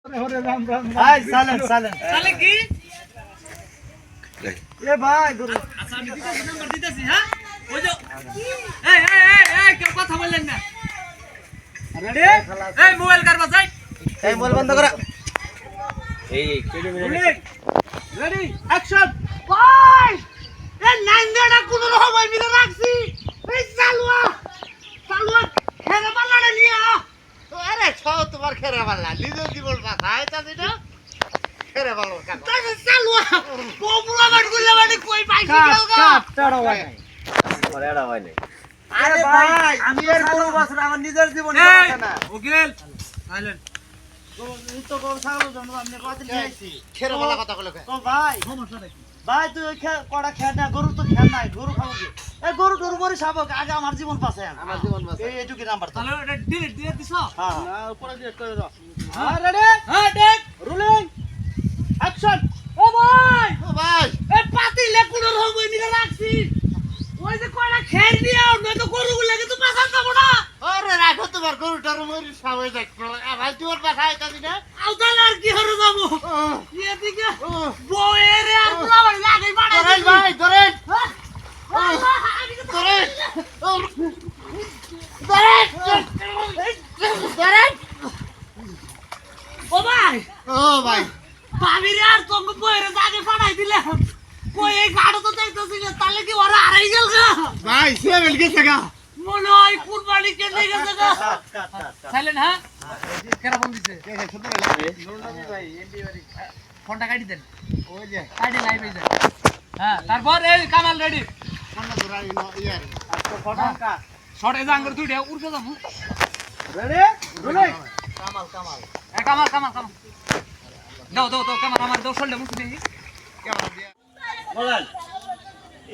ভাই সালেন সালেন তাহলে কি এ ভাই গরু আচ্ছা আমি দিতেছি নাম্বার দিতেছি হ্যাঁ ওই যে এই কেউ কথা বললেন না রেডি এই মোবাইল কার বাজাই এই মোবাইল বন্ধ করা এই কেডি মিনিট রেডি অ্যাকশন ভাই এই নাইন্দাটা কোন রকম ভাই মিলে রাখছি এই চালুয়া খেলা পাল্লাটা নিয়ে আরে সব তোমার খেরে পাল্লা নিজের জীবন পাঠায় তা দিনা খেরে পাল্লা কাকা তাই চালুয়া ববুলা বাট গুলা বাট কই পাইছি টাড়া হয় নাই পরে এটা হয় নাই আরে ভাই আমি এর গরু বাছর আমার নিজের জীবন পাঠায় না ওকেল সাইলেন্ট তো গরু ছাগল জন্য আমি কত নিয়েছি খেরে পাল্লা কথা কইলো তো ভাই সমস্যা দেখি ভাই তুই কড়া খেয়ে না গরু তো খেয়ে নাই গরু খাবো কি এই গরু টরু মরে খাবো আগে আমার জীবন পাশে আমার জীবন পাশে এই এটুকি নাম্বার তো তাহলে এটা ডিলিট দিয়ে দিছ হ্যাঁ উপরে দিয়ে কই র হ্যাঁ রেডি হ্যাঁ টেক রুলিং অ্যাকশন ও ভাই ও ভাই এই পাতিলে কোন রকম মিলে রাখছি ওই যে কয়টা খেল দিও না তো গরুগুলো কিন্তু পাছান যাবো না আরে রাখো তোমার গরু টরু মরে খাবো দেখ ভাই তুই ওর পাঠায় তা দিনা আও তাহলে আর কি হরে যাবো এদিকে বউয়েরে আর পুরা বাড়ি লাগাই বাড়াই ধরেন ভাই ধরেন ধরে ধরেন ও ভাই ও ভাই ভাবিরে আর তোমাকে বউয়েরে জাগে পাঠাই দিলে কই এই গাড়ি তো দেখতেছি না তাহলে কি ওরা হারাই গেল গা ভাই সে মিল গেছে গা মনে হয় কুরবানি কে নিয়ে গেছে গা সাইলেন্ট হ্যাঁ কেরা ফোন দিছে ফোনটা কাটি দেন ওই যে কাটি লাইভ হয়ে যায় হ্যাঁ তারপর এই কামাল রেডি কোন ধরাই ইয়ার তো ফটো কা শর্ট এ জাঙ্গর দুইটা উড়কে যাবো রেডি রুলাই কামাল দাও কামাল আমার দাও শোল্ডে মুখ দেখি ক্যামেরা দিয়ে বলেন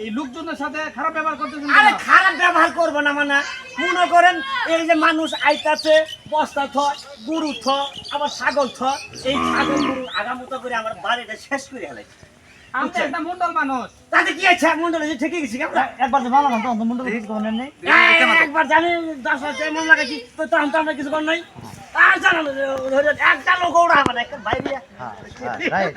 এই লোকজনের সাথে খারাপ ব্যবহার করতেছেন আরে খারাপ ব্যবহার করবো না মানে মনে করেন এই যে মানুষ আইতাছে বস্তা থ গরু থ আবার ছাগল থ এই ছাগল গরু আগামতো করে আমার বাড়িটা শেষ করে হেলাই আমি তো একটা মন্ডল মানুষ তাতে কি আছে মন্ডলে যে ঠিকই গেছি কেমন একবার তো ভালো না তো মন্ডল কিছু করেন নাই একবার জানি 10 মন লাগাইছি তো তখন তো আমরা কিছু কর নাই আর জানো একটা লোক ওরা আমার একটা বাইরে রাইট